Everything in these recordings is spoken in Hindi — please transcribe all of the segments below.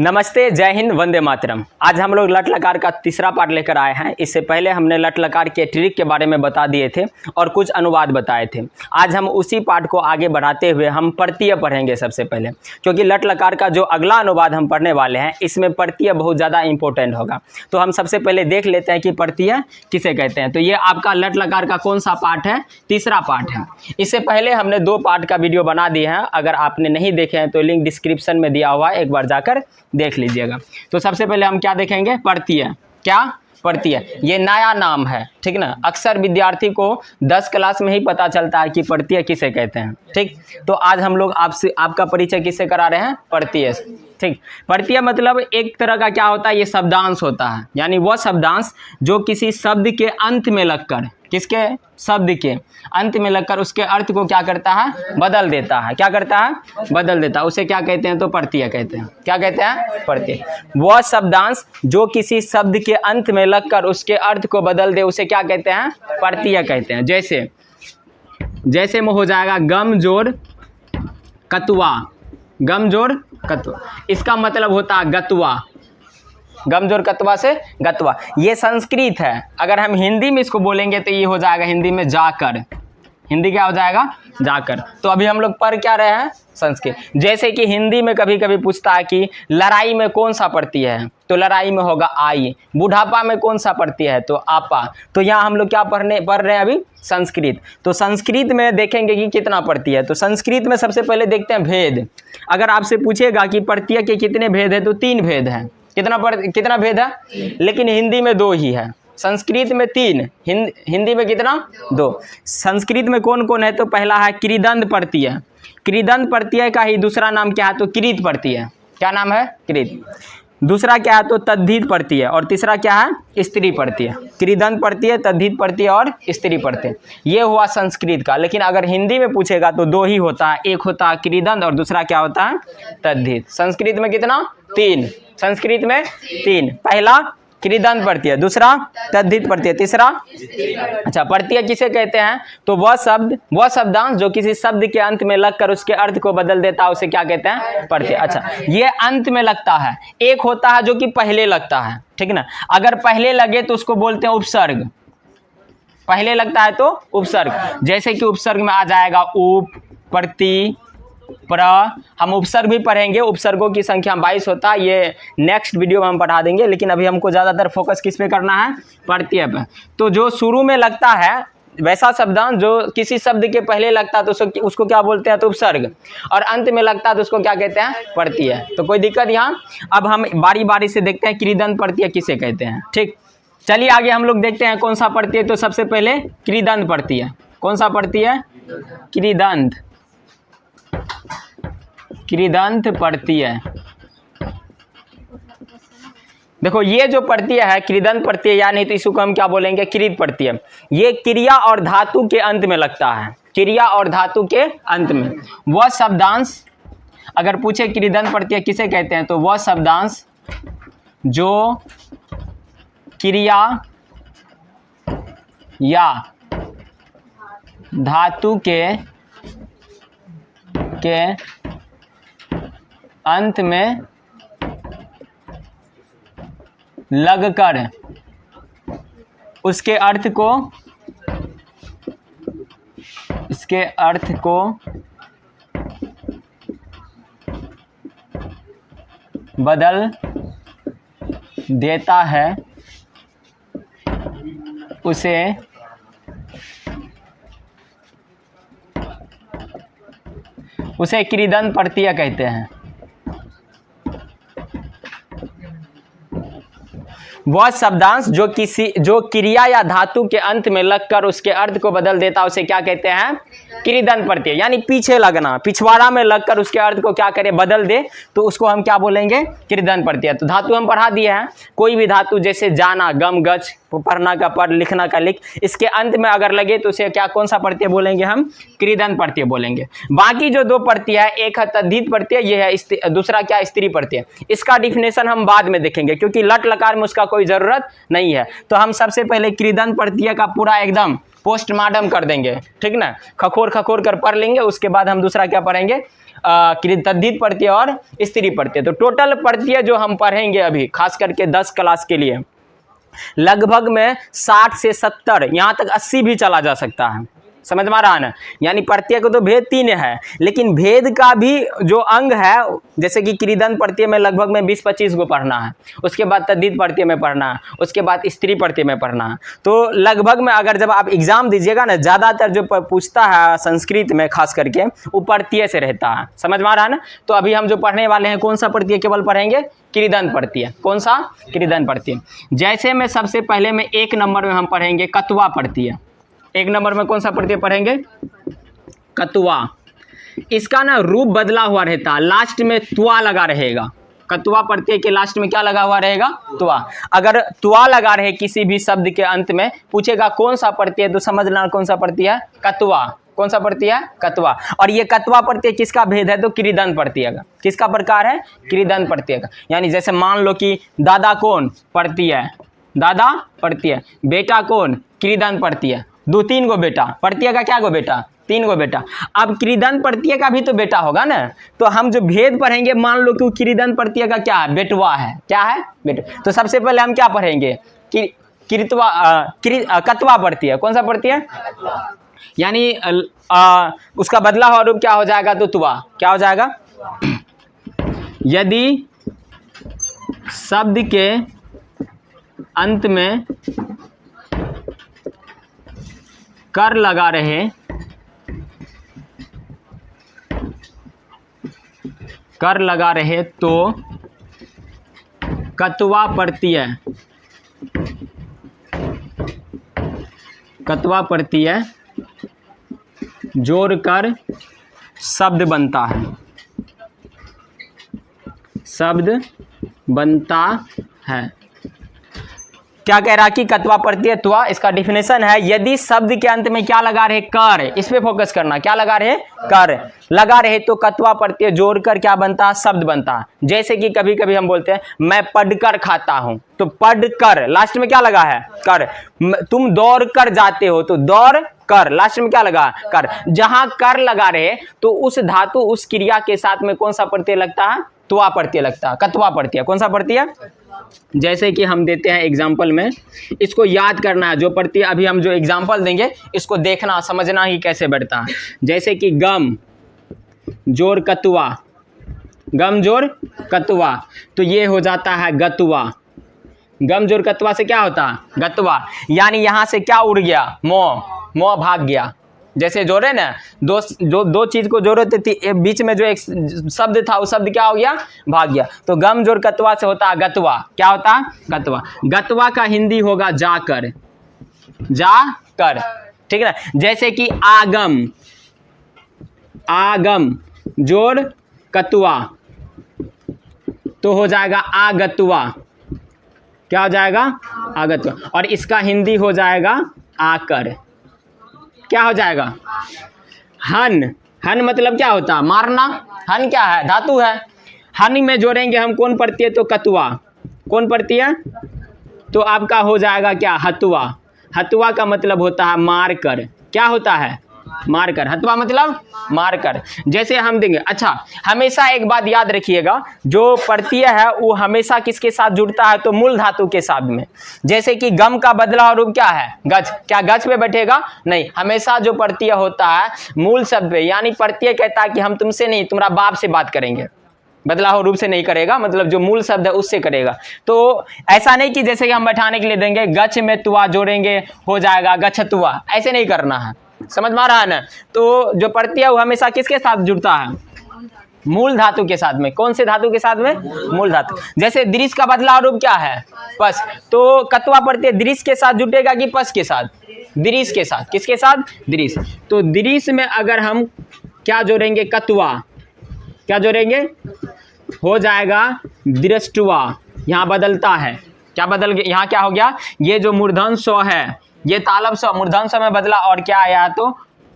नमस्ते, जय हिंद, वंदे मातरम। आज हम लोग लट लकार का तीसरा पार्ट लेकर आए हैं। इससे पहले हमने लट लकार के ट्रिक के बारे में बता दिए थे और कुछ अनुवाद बताए थे। आज हम उसी पार्ट को आगे बढ़ाते हुए हम प्रत्यय पढ़ेंगे सबसे पहले, क्योंकि लट लकार का जो अगला अनुवाद हम पढ़ने वाले हैं इसमें प्रत्यय बहुत ज़्यादा इंपॉर्टेंट होगा। तो हम सबसे पहले देख लेते हैं कि प्रत्यय किसे कहते हैं। तो ये आपका लट लकार का कौन सा पार्ट है? तीसरा पार्ट है। इससे पहले हमने 2 पार्ट का वीडियो बना दिए हैं। अगर आपने नहीं देखे हैं तो लिंक डिस्क्रिप्शन में दिया हुआ है, एक बार जाकर देख लीजिएगा। तो सबसे पहले हम क्या देखेंगे? प्रत्यय। क्या? प्रत्यय। ये नया नाम है, ठीक ना। अक्सर विद्यार्थी को 10 क्लास में ही पता चलता है कि प्रत्यय किसे कहते हैं, ठीक। तो आज हम लोग आपका परिचय किससे करा रहे हैं? प्रत्यय, ठीक। प्रत्यय मतलब एक तरह का क्या होता है? ये शब्दांश होता है, यानी वह शब्दांश जो किसी शब्द के अंत में लगकर, किसके? शब्द के अंत में लगकर उसके अर्थ को क्या करता है? बदल देता है। क्या करता है? बदल देता है। उसे क्या कहते हैं? तो प्रत्यय कहते हैं। क्या कहते हैं? प्रत्यय। वह शब्दांश जो किसी शब्द के अंत में लगकर उसके अर्थ को बदल दे उसे क्या कहते हैं? प्रत्यय कहते हैं। जैसे में हो जाएगा गम जोड़ कतुआ। गम जोड़ कतुआ, इसका मतलब होता है गतुआ। गमजोर कतवा से गतवा, ये संस्कृत है। अगर हम हिंदी में इसको बोलेंगे तो ये हो जाएगा हिंदी में जाकर। हिंदी क्या हो जाएगा? जाकर। तो अभी हम लोग पढ़ क्या रहे हैं? संस्कृत। जैसे कि हिंदी में कभी कभी पूछता है कि लड़ाई में कौन सा प्रत्यय है, तो लड़ाई में होगा आई। बुढ़ापा में कौन सा प्रत्यय है? तो आपा। तो यहाँ हम लोग क्या पढ़ रहे हैं अभी? संस्कृत। तो संस्कृत में देखेंगे कि कितना प्रत्यय है। तो संस्कृत में सबसे पहले देखते हैं भेद। अगर आपसे पूछेगा कि प्रत्यय के कितने भेद है, तो 3 भेद है। कितना भेद है? लेकिन हिंदी में 2 ही है। संस्कृत में 3, हिंदी में कितना? 2। संस्कृत में कौन कौन है? तो पहला है कृदंत प्रत्यय। कृदंत प्रत्यय का ही दूसरा नाम क्या है? तो कृत प्रत्यय। क्या नाम है? कृत। दूसरा क्या है? तो तद्धित प्रत्यय। और तीसरा क्या है? स्त्री प्रत्यय। कृदंत प्रत्यय, तद्धित प्रत्यय और स्त्री प्रत्यय। ये हुआ संस्कृत का। लेकिन अगर हिंदी में पूछेगा तो 2 ही होता है। एक होता है कृदंत और दूसरा क्या होता है? तद्धित। संस्कृत में कितना? 3। संस्कृत में 3। पहला कृदंत प्रत्यय, दूसरा तद्धित प्रत्यय, तीसरा। अच्छा, प्रत्यय किसे कहते हैं? तो वह शब्दांश जो किसी शब्द के अंत में लगकर उसके अर्थ को बदल देता है उसे क्या कहते हैं? प्रत्यय। अच्छा, ये अंत में लगता है। एक होता है जो कि पहले लगता है, ठीक ना। अगर पहले लगे तो उसको बोलते हैं उपसर्ग। पहले लगता है तो उपसर्ग। जैसे कि उपसर्ग में आ जाएगा उप, प्रति, प्र। हम उपसर्ग भी पढ़ेंगे। उपसर्गों की संख्या 22 होता है। ये नेक्स्ट वीडियो में हम पढ़ा देंगे। लेकिन अभी हमको ज़्यादातर फोकस किस पे करना है? प्रत्यय पे। तो जो शुरू में लगता है वैसा शब्दांश जो किसी शब्द के पहले लगता है तो उसको क्या बोलते हैं? तो उपसर्ग। और अंत में लगता है तो उसको क्या कहते हैं? प्रत्यय। तो कोई दिक्कत यहाँ? अब हम बारी बारी से देखते हैं कृदंत प्रत्यय किसे कहते हैं, ठीक। चलिए आगे हम लोग देखते हैं कौन सा प्रत्यय। तो सबसे पहले कृदंत प्रत्यय। कौन सा प्रत्यय? कृदंत। कृदंत प्रत्यय। देखो ये जो प्रत्यय है कृदंत प्रत्यय, या नहीं तो इसको हम क्या बोलेंगे? कृत प्रत्यय। ये क्रिया और धातु के अंत में लगता है। क्रिया और धातु के अंत में। वह शब्दांश, अगर पूछे कृदंत प्रत्यय किसे कहते हैं, तो वह शब्दांश जो क्रिया या धातु के अंत में लगकर उसके अर्थ को बदल देता है उसे कृदंत प्रत्यय कहते हैं। वह शब्दांश जो क्रिया या धातु के अंत में लगकर उसके अर्थ को बदल देता है उसे क्या कहते हैं? कृदंत प्रत्यय। यानी पीछे लगना, पिछवाड़ा में लगकर उसके अर्थ को क्या करे? बदल दे, तो उसको हम क्या बोलेंगे? कृदंत प्रत्यय। तो धातु हम पढ़ा दिए हैं। कोई भी धातु जैसे जाना, गम, गच, पढ़ना का पढ़, लिखना का लिख, इसके अंत में अगर लगे तो उसे क्या, कौन सा प्रत्यय बोलेंगे? हम कृदंत प्रत्यय बोलेंगे। बाकी जो 2 प्रत्यय है, एक है तद्धित प्रत्यय, ये है दूसरा क्या? स्त्री प्रत्यय। इसका डिफिनेशन हम बाद में देखेंगे क्योंकि लट लकार में उसका कोई जरूरत नहीं है। तो हम सबसे पहले कृदंत प्रत्यय का पूरा एकदम पोस्टमार्टम कर देंगे, ठीक ना। खखोर खखोर कर पढ़ लेंगे। उसके बाद हम दूसरा क्या पढ़ेंगे? तद्धित प्रत्यय और स्त्री प्रत्यय। तो टोटल प्रत्यय जो हम पढ़ेंगे अभी खास करके 10 क्लास के लिए, लगभग में 60 से 70 यहाँ तक 80 भी चला जा सकता है। समझ में आ रहा है ना। यानी प्रत्यय को तो भेद 3 है, लेकिन भेद का भी जो अंग है, जैसे कि क्रीदंत प्रत्यय में लगभग में 20-25 को पढ़ना है, उसके बाद तद्धित प्रत्यय में पढ़ना है, उसके बाद स्त्री प्रत्यय में पढ़ना है। तो लगभग में अगर जब आप एग्जाम दीजिएगा ना, ज़्यादातर जो पूछता है संस्कृत में खास करके वो प्रत्यय से रहता है। समझ में आ रहा है ना। तो अभी हम जो पढ़ने वाले हैं कौन सा प्रत्यय केवल पढ़ेंगे? क्रीदंत प्रत्यय। कौन सा? क्रीदंत प्रत्यय। जैसे में सबसे पहले में 1 नंबर में हम पढ़ेंगे कत्वा प्रत्यय। 1 नंबर में कौन सा प्रत्यय पढ़ेंगे? कत्वा। इसका ना रूप बदला हुआ रहता है, लास्ट में त्वा लगा रहेगा। कत्वा प्रत्यय के लास्ट में क्या लगा हुआ रहेगा? त्वा। अगर त्वा लगा रहे किसी भी शब्द के अंत में, पूछेगा कौन सा प्रत्यय, तो समझना कौन सा प्रत्यय है? कत्वा। कौन सा प्रत्यय है? कत्वा। और ये कत्वा प्रत्यय किसका भेद है? तो क्रीदंत प्रत्यय का। किसका प्रकार है? क्रीदंत प्रत्यय का। यानी जैसे मान लो कि दादा कौन? प्रत्यय। दादा प्रत्यय। बेटा कौन? क्रीदंत प्रत्यय। 2-3 गो बेटा। प्रत्यय का क्या गो बेटा? 3 गो बेटा। अब क्रीदंत प्रत्यय का भी तो बेटा होगा ना। तो हम जो भेद पढ़ेंगे, मान लो कि क्रीदंत प्रत्यय का क्या है? बेटवा है। क्या है? बेटा। तो सबसे पहले हम क्या पढ़ेंगे? कत्वा प्रत्यय। कौन सा प्रत्यय? यानी उसका बदला हुआ रूप क्या हो जाएगा? तो तुआ। क्या हो जाएगा? यदि शब्द के अंत में कर लगा रहे, कर लगा रहे तो कत्वा प्रत्यय, कत्वा प्रत्यय जोड़कर शब्द बनता है। शब्द बनता है। क्या कह रहा कि कत्वा प्रत्यय त्वा, इसका डिफिनेशन है, यदि शब्द के अंत में क्या लगा रहे? कर। इस पे फोकस करना। क्या लगा रहे? कर लगा रहे तो कत्वा प्रत्यय जोड़कर क्या बनता है? शब्द बनता है। जैसे कि कभी कभी हम बोलते हैं मैं पढ़कर खाता हूं, तो पढ़कर लास्ट में क्या लगा है? कर। तुम दौड़ कर जाते हो, तो दौड़ कर लास्ट में क्या लगा? कर। जहां कर लगा रहे तो उस धातु उस क्रिया के साथ में कौन सा प्रत्यय लगता है? त्वा प्रत्यय लगता है। कत्वा प्रत्यय। कौन सा प्रत्यय? जैसे कि हम देते हैं एग्जाम्पल में, इसको याद करना है। जो प्रत्यय अभी हम जो एग्जाम्पल देंगे इसको देखना समझना ही कैसे बढ़ता है। जैसे कि गम जोड़ कत्वा, गम जोड़ कत्वा, तो ये हो जाता है गत्वा। गम जोड़ कत्वा से क्या होता है? गत्वा। यानी यहां से क्या उड़ गया? मोह भाग गया। जैसे जोड़े ना, दो चीज को जोड़े थे, बीच में जो एक शब्द था वो शब्द क्या हो गया? भाग गया। तो गम जोड़ कत्वा से होता है गत्वा। क्या होता है? गत्वा। गत्वा का हिंदी होगा जाकर। जाकर। ठीक है ना। जैसे कि आगम, आगम जोड़ कत्वा तो हो जाएगा आगत्वा। क्या हो जाएगा? आगत्वा। और इसका हिंदी हो जाएगा आकर। क्या हो जाएगा? हन। हन मतलब क्या होता है? मारना। हन क्या है? धातु है। हन में जोड़ेंगे हम कौन प्रत्यय? तो कत्वा। कौन प्रत्यय? तो आपका हो जाएगा क्या? हत्वा। हत्वा का मतलब होता है मार कर। क्या होता है? मार कर। हत्वा मतलब मार कर। जैसे हम देंगे, अच्छा हमेशा एक बात याद रखिएगा, जो प्रत्यय है वो हमेशा किसके साथ जुड़ता है? तो मूल धातु के साथ में। जैसे कि गम का बदला रूप क्या है? गज। क्या गज पे बैठेगा? नहीं। हमेशा जो प्रत्यय होता है मूल शब्द पे, यानी प्रत्यय कहता है कि हम तुमसे नहीं, तुम्हारा बाप से बात करेंगे, बदला हुआ रूप से नहीं करेगा, मतलब जो मूल शब्द है उससे करेगा। तो ऐसा नहीं कि जैसे कि हम बैठाने के लिए देंगे गच में तुआ जोड़ेंगे हो जाएगा गच्छतुआ, ऐसे नहीं करना है। समझ में आ रहा है ना। तो जो प्रत्यय वो हमेशा किसके साथ जुड़ता है? मूल धातु के साथ में। कौन से धातु के साथ में? मूल धातु। जैसे दृश्य का बदला रूप क्या है? पस। तो कत्वा प्रत्यय दृश्य के साथ जुटेगा कि पस के साथ? दृश्य के साथ। किसके साथ? दृश्य। तो दृश्य में अगर हम क्या जोड़ेंगे? कत्वा। क्या जोड़ेंगे? हो जाएगा दृष्टवा। यहाँ बदलता है। क्या बदल गया? यहाँ क्या हो गया? ये जो मूर्धन स्व है, ये तालब स्व मूर्धन स्व में बदला और क्या आया है?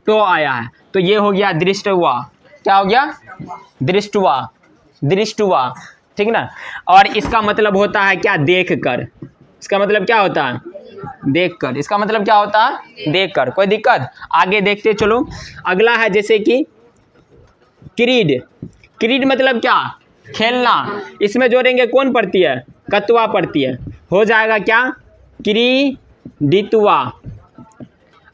तो आया है। तो ये हो गया दृष्टवा। क्या हो गया? दृष्टवा। दृष्टवा। ठीक ना। और इसका मतलब होता है क्या? देख कर। इसका मतलब क्या होता है? देख कर। इसका मतलब क्या होता है? देख कर। कोई दिक्कत? आगे देखते चलो। अगला है जैसे कि क्रीड, क्रीड मतलब क्या, खेलना। इसमें जोड़ेंगे कौन पड़ती है, कत्वा पड़ती है, हो जाएगा क्या, क्रीडित्वा।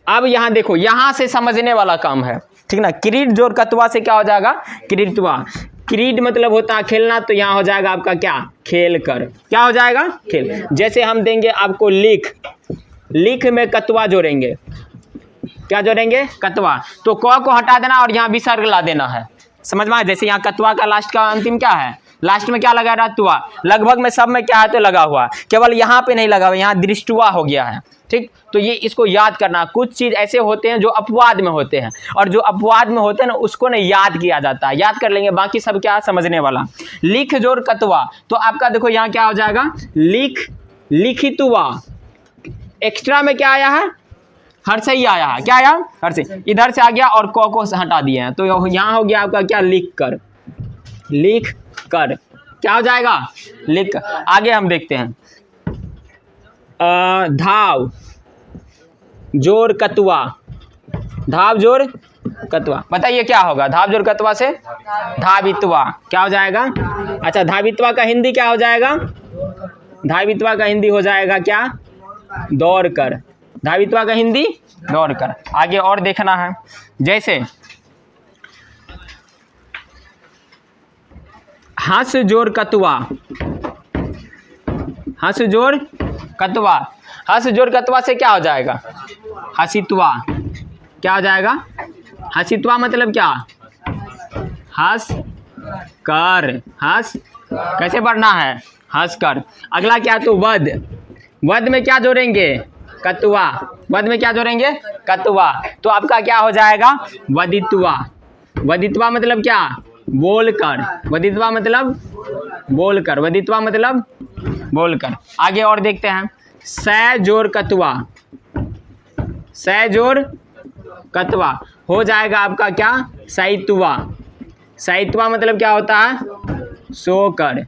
अब यहाँ देखो, यहाँ से समझने वाला काम है, ठीक ना। क्रीड जोड़ कत्वा से क्या हो जाएगा, क्रीडित्वा। क्रीड मतलब होता है खेलना, तो यहाँ हो जाएगा आपका क्या, खेल कर। क्या हो जाएगा, खेल। जैसे हम देंगे आपको लिख, लिख में कत्वा जोड़ेंगे, क्या जोड़ेंगे, कत्वा। तो क को हटा देना और यहाँ विसर्ग ला देना है, समझ में आया। जैसे यहाँ कत्वा का लास्ट का अंतिम क्या है, लास्ट में क्या लगा रहा, तुआ। लगभग में सब में क्या है, तो लगा हुआ, केवल यहाँ पे नहीं लगा हुआ, यहाँ दृष्टुआ हो गया है, ठीक। तो ये इसको याद करना। कुछ चीज ऐसे होते हैं जो अपवाद में होते हैं, और जो अपवाद में होते हैं ना उसको ना याद किया जाता है, याद कर लेंगे, बाकी सब क्या समझने वाला। लिख जोड़ कत्वा, तो आपका देखो यहाँ क्या हो जाएगा, लिख, लिखितुआ। एक्स्ट्रा में क्या आया है, हर्ष ही आया है, क्या आया, हर्ष, इधर से आ गया और क को हटा दिए हैं, तो यहाँ हो गया आपका क्या, लिख कर, लिख कर, क्या हो जाएगा, लिख कर। आगे हम देखते हैं, धाव जोड़ कत्वा, धाव जोड़ कत्वा, बताइए क्या होगा, धाव जोड़ कत्वा से धावित्वा, क्या हो जाएगा। अच्छा, धावित्वा का हिंदी क्या हो जाएगा, धावित्वा का हिंदी हो जाएगा क्या, दौड़ कर। धावित्वा का हिंदी दौड़ कर। आगे और देखना है, जैसे हंस जोड़ कत्वा, हंस जोड़ कत्वा, हंस जोड़ कत्वा से क्या हो जाएगा, हसित्वा, क्या हो जाएगा, हसित्वा मतलब क्या, हंस कर, हंस कैसे पढ़ना है, हंस कर। अगला क्या, तो वध, वध में क्या जोड़ेंगे, कत्वा, वध में क्या जोड़ेंगे, कत्वा, तो आपका क्या हो जाएगा, वदित्वा। वदित्वा मतलब क्या, बोल कर, वदित्वा मतलब बोल कर, वदित्वा मतलब बोल कर। आगे और देखते हैं, सै जोड़ कत्वा, सै जोड़ कत्वा हो जाएगा आपका क्या, सैत्वा। सैत्वा मतलब क्या होता है, सो कर,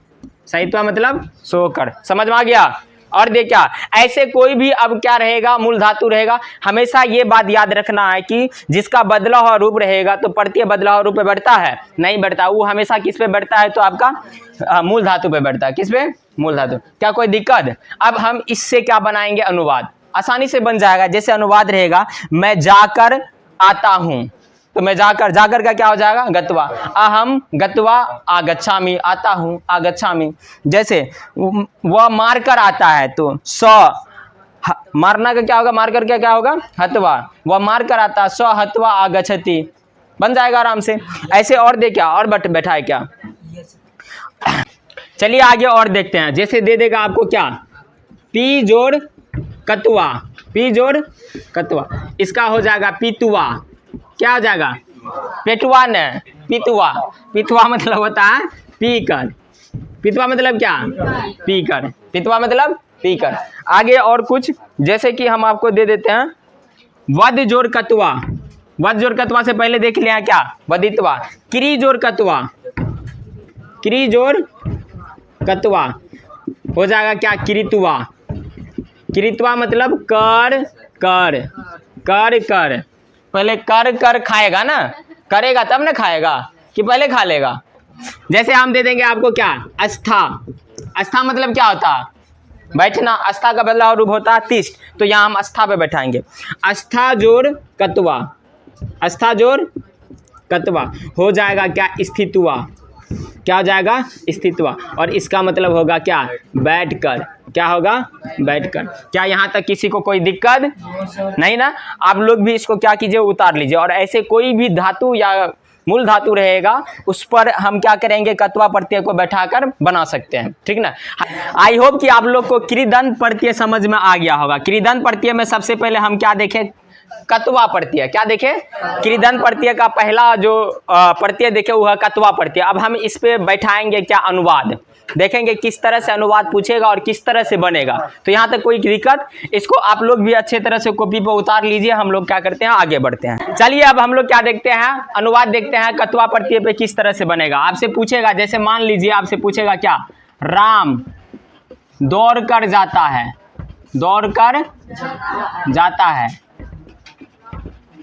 सैत्वा मतलब सो कर, समझ में आ गया। और देखा, ऐसे कोई भी अब क्या रहेगा, मूल धातु रहेगा। हमेशा ये बात याद रखना है कि जिसका बदला हुआ रूप रहेगा तो प्रत्यय बदला हुआ रूप पे बढ़ता है, नहीं बढ़ता, वो हमेशा किस पे बढ़ता है, तो आपका मूल धातु पे बढ़ता है। किस पे, मूल धातु। क्या कोई दिक्कत। अब हम इससे क्या बनाएंगे, अनुवाद आसानी से बन जाएगा। जैसे अनुवाद रहेगा, मैं जाकर आता हूं, तो मैं जाकर, जाकर का क्या हो जाएगा, गत्वा। अहम गत्वा आगच्छामि, आता हूं, आगच्छामि। जैसे वह मार कर आता है, तो स, मारना का क्या होगा, मार कर क्या होगा, हत्वा। वह मार कर आता, स हत्वा आगच्छति, बन जाएगा आराम से। ऐसे और दे क्या, और बैठा है क्या। चलिए आगे और देखते हैं। जैसे दे देगा आपको क्या, पी जोड़ कत्वा, पी जोड़ कत्वा, इसका हो जाएगा पीतुआ। क्या हो जाएगा, पेटुआ न, पितुआ। पितुआ मतलब होता है पी कर, पितुआ मतलब क्या, पी कर, पितुआ मतलब पी कर। आगे और कुछ, जैसे कि हम आपको दे देते हैं, वध जोड़ कत्वा, वध जोड़ कत्वा से पहले देख लिया क्या, वदित्वा। क्री जोड़ कत्वा, क्री जोड़ कत्वा हो जाएगा क्या, किरित्वा। किरित्वा मतलब कर कर, कर कर। पहले कर कर खाएगा ना, करेगा तब ना खाएगा, कि पहले खा लेगा। जैसे हम दे देंगे आपको क्या, अस्था। अस्था मतलब क्या होता है, बैठना। अस्था का बदला रूप होता है तिष्ठ, तो यहाँ हम अस्था पे बैठाएंगे। अस्था जोड़ कत्वा, अस्था जोड़ कत्वा हो जाएगा क्या, स्थित्वा। क्या हो जाएगा, स्थित्वा। और इसका मतलब होगा क्या, बैठकर। क्या होगा, बैठकर। क्या यहाँ तक किसी को कोई दिक्कत नहीं ना। आप लोग भी इसको क्या कीजिए, उतार लीजिए। और ऐसे कोई भी धातु या मूल धातु रहेगा, उस पर हम क्या करेंगे, कत्वा प्रत्यय को बैठाकर बना सकते हैं, ठीक ना। आई होप कि आप लोग को कृदंत प्रत्यय समझ में आ गया होगा। कृदंत प्रत्यय में सबसे पहले हम क्या देखें, कत्वा प्रत्यय। क्या देखे, कृदंत प्रत्यय का पहला जो प्रत्यय देखे वो है कत्वा प्रत्यय। अब हम इस पे बैठाएंगे क्या, अनुवाद। देखेंगे किस तरह से अनुवाद पूछेगा और किस तरह से बनेगा। तो यहाँ तक कोई दिक्कत, इसको आप लोग भी अच्छे तरह से कॉपी पर उतार लीजिए। हम लोग क्या करते हैं, आगे बढ़ते हैं। चलिए अब हम लोग क्या देखते हैं, अनुवाद देखते हैं कत्वा प्रत्यय पे किस तरह से बनेगा। आपसे पूछेगा, जैसे मान लीजिए आपसे पूछेगा क्या, राम दौड़ कर जाता है, दौड़ कर जाता है,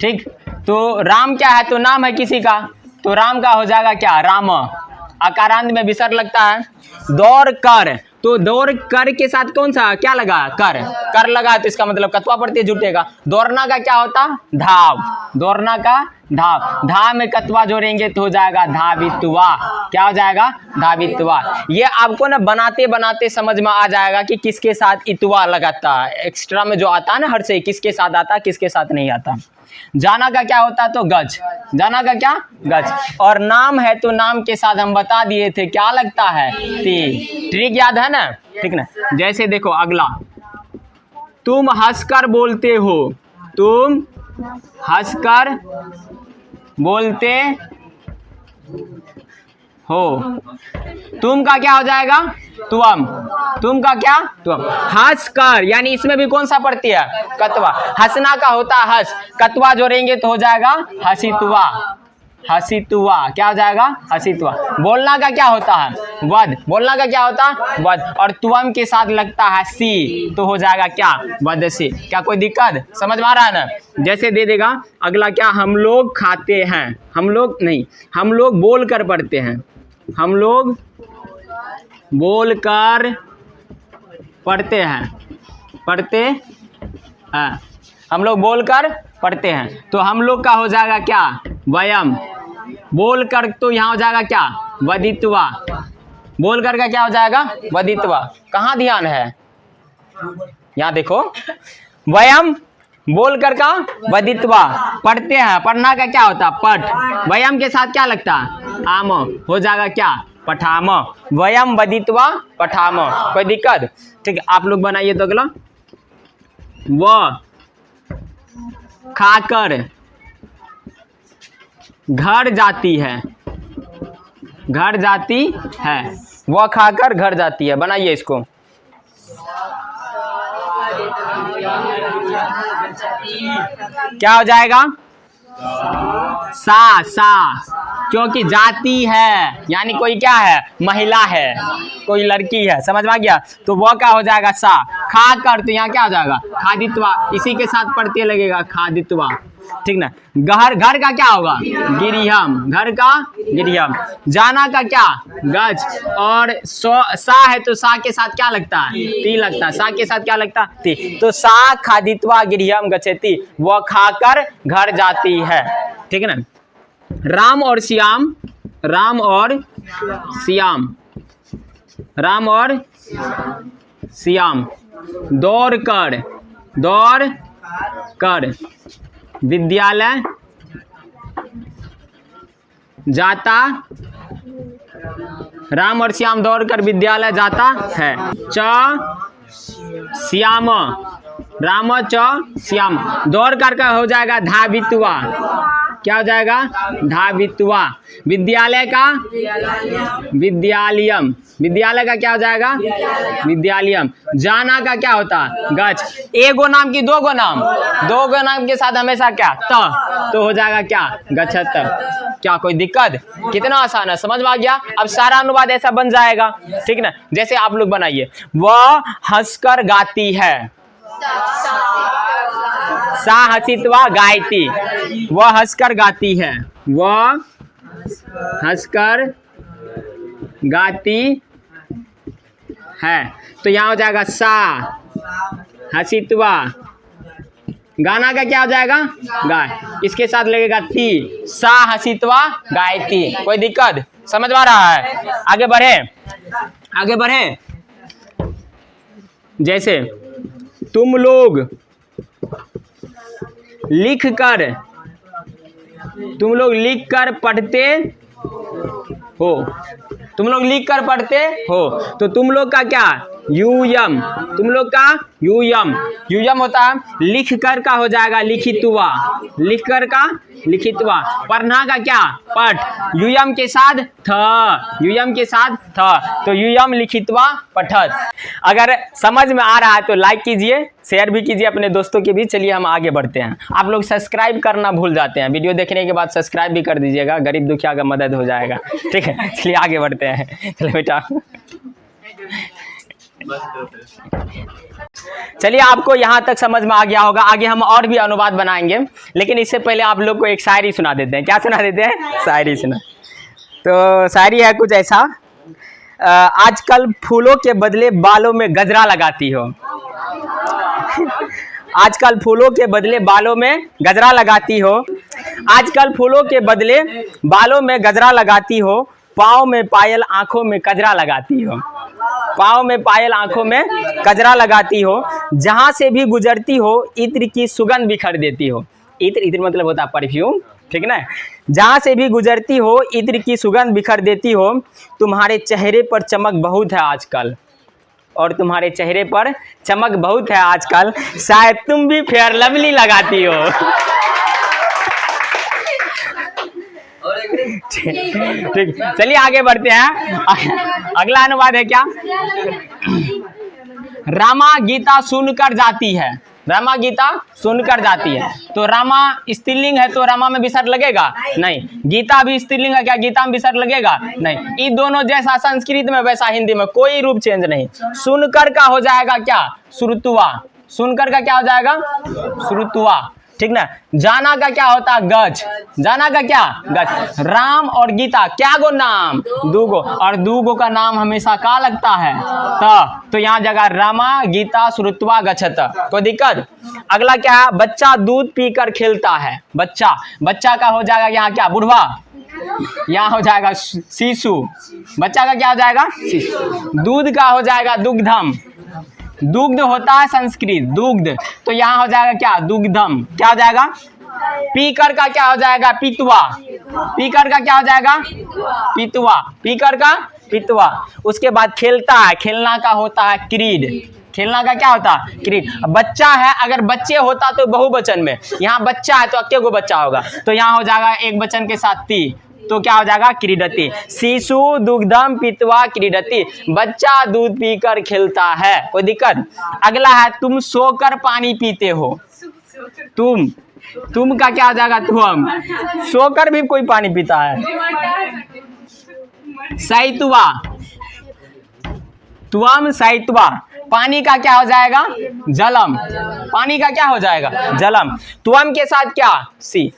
ठीक। तो राम क्या है, तो नाम है किसी का, तो राम का हो जाएगा क्या, राम। अकारांत में विसर्ग लगता है। दौड़ कर, तो दौड़ कर के साथ कौन सा क्या लगा, कर, कर लगा तो इसका मतलब कत्वा प्रत्यय जुटेगा। दौड़ना का क्या होता, धाव, दौड़ना का धाव, धाव में कत्वा जोड़ेंगे तो हो जाएगा धावित्वा। क्या हो जाएगा, धावित्वा। ये आपको ना बनाते बनाते समझ में आ जाएगा कि किसके साथ इत्वा लगाता है। एक्स्ट्रा में जो आता है ना हर से, किसके साथ आता, किसके साथ नहीं आता। जाना का क्या होता है, तो गज, जाना का क्या, गज। और नाम है तो नाम के साथ हम बता दिए थे क्या लगता है, ती। ट्रिक याद है ना, ठीक ना। जैसे देखो अगला, तुम हंसकर बोलते हो, तुम हंसकर बोलते हो, तुम का क्या हो जाएगा, तुम, तुम का क्या, तुम। हंसकर यानी इसमें भी कौन सा पड़ती है, कत्वा। हंसना का होता है हंस, कत्वा जोड़ेंगे तो हो जाएगा हसीतुआ, हसीतुआ। क्या हो जाएगा, हसीतुआ। बोलना का क्या होता है, वध, बोलना का क्या होता है, वध। और तुम के साथ लगता है सी तो हो जाएगा क्या, वध से। क्या कोई दिक्कत समझ में आ रहा है ना। जैसे दे देगा अगला क्या, हम लोग खाते हैं, हम लोग नहीं, हम लोग बोल कर पढ़ते हैं, हम लोग बोल कर पढ़ते हैं, पढ़ते हैं, हम लोग बोल कर पढ़ते हैं। तो हम लोग का हो जाएगा क्या, वयम। बोल कर तो यहाँ हो जाएगा क्या, वदित्वा। बोल कर का क्या हो जाएगा, वदित्वा। कहाँ ध्यान है, यहाँ देखो, वयम बोल कर का वदित्वा, पढ़ते हैं, पढ़ना का क्या होता, पठ। वयम के साथ क्या लगता, आम, हो जाएगा क्या, पठाम। वयम वदित्वा पठाम। कोई दिक्कत, ठीक है। आप लोग बनाइए तो अगला, वह खाकर घर जाती है, घर जाती है, वह खाकर घर जाती है। बनाइए इसको, क्या हो जाएगा, सा, सा, क्योंकि जाती है यानी कोई क्या है, महिला है, कोई लड़की है, समझ में आ गया। तो वह क्या हो जाएगा, सा। खा कर तो यहाँ क्या हो जाएगा, खादित्वा, इसी के साथ पढ़ते लगेगा खादित्वा, ठीक ना। घर, घर का क्या होगा, गिरिहम, घर का गिरिहम। जाना का क्या, गज। और सा है तो सा के साथ क्या लगता है, ती लगता है, सा के साथ क्या लगता है, ती। तो सा खादित्वा गिरिहम गच्छति, वह खाकर घर जाती है, ठीक है ना। राम और श्याम, राम और श्याम, राम और श्याम दौड़ कर, दौड़ कर विद्यालय जाता, राम और श्याम दौड़ कर विद्यालय जाता है। च श्याम, राम च श्याम, दौड़ कर का हो जाएगा धावित्वा। क्या हो जाएगा, धावित्वा। विद्यालय का विद्यालयम, विद्यालय का क्या हो जाएगा, विद्यालयम। जाना का क्या होता, गच। एगो नाम की दो गो नाम, दो गो नाम के साथ हमेशा क्या, तो हो जाएगा क्या, गच्छत। क्या कोई दिक्कत, कितना आसान है, समझ में आ गया। अब सारा अनुवाद ऐसा बन जाएगा, ठीक ना। जैसे आप लोग बनाइए, वह हंसकर गाती है, सा हसीत्वा गायती, वह हंसकर गाती है, वह हंसकर गाती है। तो यहाँ हो जाएगा सा हसीत्वा, गाना का क्या हो जाएगा, गाय, इसके साथ लगेगा ती, सा हसीत्वा गायती। कोई दिक्कत समझ में आ रहा है। आगे बढ़े, आगे बढ़े। जैसे तुम लोग लिख कर, तुम लोग लिख कर पढ़ते हो, तुम लोग लिख कर पढ़ते हो। तो तुम लोग का क्या, यूयम, तुम लोग का यूयम, यूयम होता है। लिख कर का हो जाएगा लिखित्वा, लिख कर का लिखित्वा। पढ़ना का क्या, पठ, यूयम के साथ थ, यूयम के साथ थ, तो यूयम लिखित्वा पठत। अगर समझ में आ रहा है तो लाइक कीजिए, शेयर भी कीजिए अपने दोस्तों के बीच। चलिए हम आगे बढ़ते हैं। आप लोग सब्सक्राइब करना भूल जाते हैं, वीडियो देखने के बाद सब्सक्राइब भी कर दीजिएगा, गरीब दुखिया का मदद हो जाएगा, ठीक है। चलिए आगे बढ़ते हैं, चलो बेटा। चलिए, आपको यहाँ तक समझ में आ गया होगा। आगे हम और भी अनुवाद बनाएंगे, लेकिन इससे पहले आप लोग को एक शायरी सुना देते हैं। क्या सुना देते हैं? शायरी सुना। तो शायरी है कुछ ऐसा। आजकल फूलों के बदले बालों में गजरा लगाती हो। आजकल फूलों के बदले बालों में गजरा लगाती हो। आजकल फूलों के बदले बालों में गजरा लगाती हो। पाँव में पायल आंखों में कजरा लगाती हो। पाँव में पायल आंखों में कजरा लगाती हो। जहाँ से भी गुजरती हो इत्र की सुगंध बिखर देती हो। इत्र मतलब होता है परफ्यूम, ठीक है ना। जहाँ से भी गुजरती हो इत्र की सुगंध बिखर देती हो। तुम्हारे चेहरे पर चमक बहुत है आजकल, और तुम्हारे चेहरे पर चमक बहुत है आजकल। शायद तुम भी फेयर लवली लगाती हो। ठीक, चलिए आगे बढ़ते हैं। अगला अनुवाद है क्या? रामा गीता सुनकर जाती है। रामा गीता सुनकर जाती है। तो रामा स्त्रीलिंग है, तो रामा में विसर्ग लगेगा? नहीं। गीता भी स्त्रीलिंग है, क्या गीता में विसर्ग लगेगा? नहीं। ये दोनों जैसा संस्कृत में वैसा हिंदी में, कोई रूप चेंज नहीं। सुनकर का हो जाएगा क्या? श्रुतुवा। सुनकर का क्या हो जाएगा? श्रुतुवा, ठीक ना। जाना का क्या होता है? गज। जाना का क्या? गज। राम और गीता क्या गो नाम? दूगो, और दूगो का नाम हमेशा का लगता है? तो यहाँ जगह रामा गीता श्रुत्वा गच्छत। कोई दिक्कत? अगला क्या है? बच्चा दूध पीकर खेलता है। बच्चा, बच्चा का हो जाएगा यहाँ क्या? बुढ़वा। यहाँ हो जाएगा शिशु। बच्चा का क्या हो जाएगा? शिशु। दूध का हो जाएगा दुग्धम। दुग्ध होता है संस्कृत, दुग्ध। तो यहाँ हो जाएगा क्या? दुग्धम। क्या हो जाएगा? पीकर का क्या हो जाएगा? पितवा। पीकर का क्या हो जाएगा? पितवा। पीकर का पितवा। उसके बाद खेलता है, खेलना का होता है क्रीड। खेलना का क्या होता है? क्रीड। बच्चा है, अगर बच्चे होता तो बहुवचन में, यहाँ बच्चा है तो अक्के को बच्चा होगा, तो यहाँ हो जाएगा एक वचन के साथ ती, तो क्या हो जाएगा? क्रीडति। शिशु दुग्धम पीतवा क्रीडति। बच्चा दूध पीकर खेलता है। कोई दिक्कत? अगला है तुम सोकर पानी पीते हो। तुम का क्या हो जाएगा? तुम। सोकर भी कोई पानी पीता है। सैतुवा। तुम सैतुवा। पानी का क्या हो जाएगा? जलम। पानी का क्या हो जाएगा? जलम। तुम के साथ क्या? सी।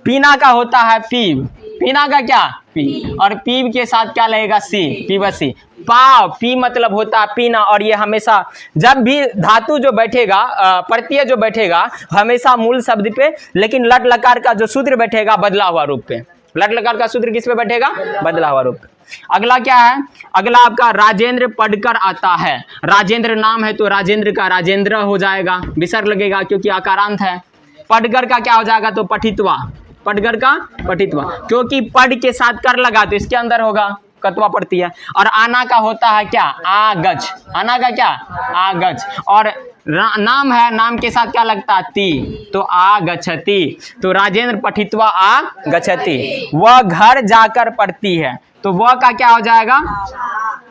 पीना का होता है पीव। पीना का क्या? पी। और पीव के साथ क्या लगेगा? सी। पीवसी। पाव, पी मतलब होता है पीना, और ये हमेशा जब भी धातु जो बैठेगा, प्रत्यय जो बैठेगा हमेशा मूल शब्द पे, लेकिन लट लकार का जो सूत्र बैठेगा बदला हुआ रूप पे। लट लकार का सूत्र किस पे बैठेगा? बदला हुआ रूप पे। अगला क्या है? अगला आपका राजेंद्र पढ़कर आता है। राजेंद्र नाम है तो राजेंद्र का राजेंद्र हो जाएगा, विसर्ग लगेगा क्योंकि आकारांत है। पढ़कर का क्या हो जाएगा? तो पठित्वा। पढ़कर का पठित्वा, क्योंकि पढ़ के साथ कर लगा तो इसके अंदर होगा, कत्वा पड़ती है। और आना का होता है क्या? आगच। आना का क्या? आगच। और नाम है, नाम के साथ क्या लगता है? ती, तो आगच्छति। तो राजेंद्र पठित्वा आगच्छति। वह घर जाकर पढ़ती है, तो वह का क्या हो जाएगा?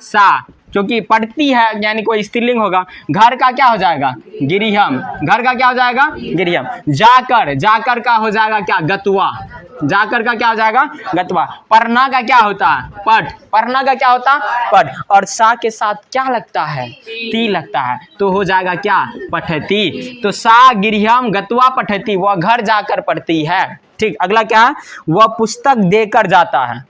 सा, क्योंकि पढ़ती है यानी कोई स्त्रीलिंग होगा। घर का क्या हो जाएगा? गिरिहम। घर का क्या हो जाएगा? गिरिहम। जाकर, जाकर का हो जाएगा क्या? गतवा। जाकर का क्या हो जाएगा? गतवा। पढ़ना का क्या होता है? पढ़। पढ़ना का क्या होता है? पढ़। और सा के साथ क्या लगता है? ती लगता है, तो हो जाएगा क्या? पठती। तो सा गिरिहम गतवा पठती, वह घर जाकर पढ़ती है। ठीक। अगला क्या है? वह पुस्तक देकर जाता है।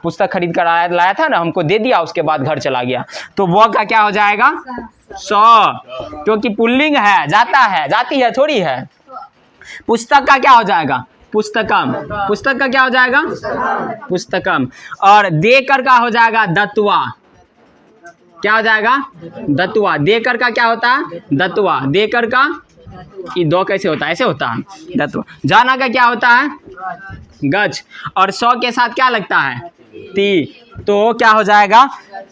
पुस्तक खरीद कर लाया था ना, हमको दे दिया, उसके बाद घर चला गया, तो वह का क्या हो जाएगा? सौ, क्योंकि पुल्लिंग है, जाता है, जाती है थोड़ी है। पुस्तक का क्या हो जाएगा? पुस्तकम। पुस्तक का क्या हो जाएगा? पुस्तकम। और देकर का हो जाएगा? दत्वा। क्या हो जाएगा? दत्वा। देकर का क्या होता है? दत्वा। देकर का ये दो कैसे होता है? ऐसे होता है, दत्वा। जाना का क्या होता है? गज। और सौ के साथ क्या लगता है? ती, तो क्या हो जाएगा?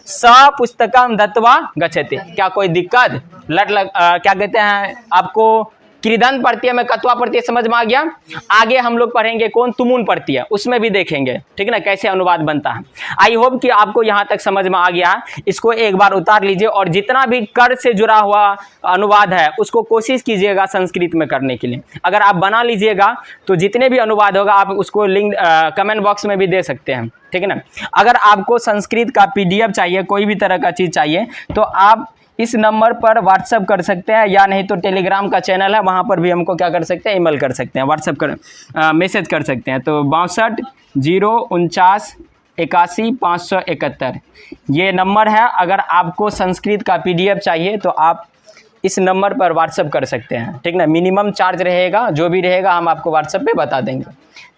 स पुस्तकम दत्वा गच्छति। क्या कोई दिक्कत? क्या कहते हैं आपको? कृदंत प्रत्यय में कत्वा प्रत्यय समझ में आ गया। आगे हम लोग पढ़ेंगे कौन? तुमुन प्रत्यय, उसमें भी देखेंगे, ठीक है ना, कैसे अनुवाद बनता है। आई होप कि आपको यहाँ तक समझ में आ गया। इसको एक बार उतार लीजिए, और जितना भी कर से जुड़ा हुआ अनुवाद है उसको कोशिश कीजिएगा संस्कृत में करने के लिए। अगर आप बना लीजिएगा तो जितने भी अनुवाद होगा आप उसको लिंक कमेंट बॉक्स में भी दे सकते हैं, ठीक है ना। अगर आपको संस्कृत का PDF चाहिए, कोई भी तरह का चीज़ चाहिए, तो आप इस नंबर पर व्हाट्सअप कर सकते हैं, या नहीं तो टेलीग्राम का चैनल है, वहाँ पर भी हमको क्या कर सकते हैं, ईमेल कर सकते हैं, व्हाट्सअप कर मैसेज कर सकते हैं। तो 62 049 81 571 ये नंबर है। अगर आपको संस्कृत का PDF चाहिए तो आप इस नंबर पर व्हाट्सअप कर सकते हैं, ठीक ना। मिनिमम चार्ज रहेगा, जो भी रहेगा हम आपको व्हाट्सअप पे बता देंगे।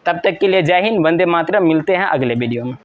तब तक के लिए जय हिंद, वंदे मातरम। मिलते हैं अगले वीडियो में।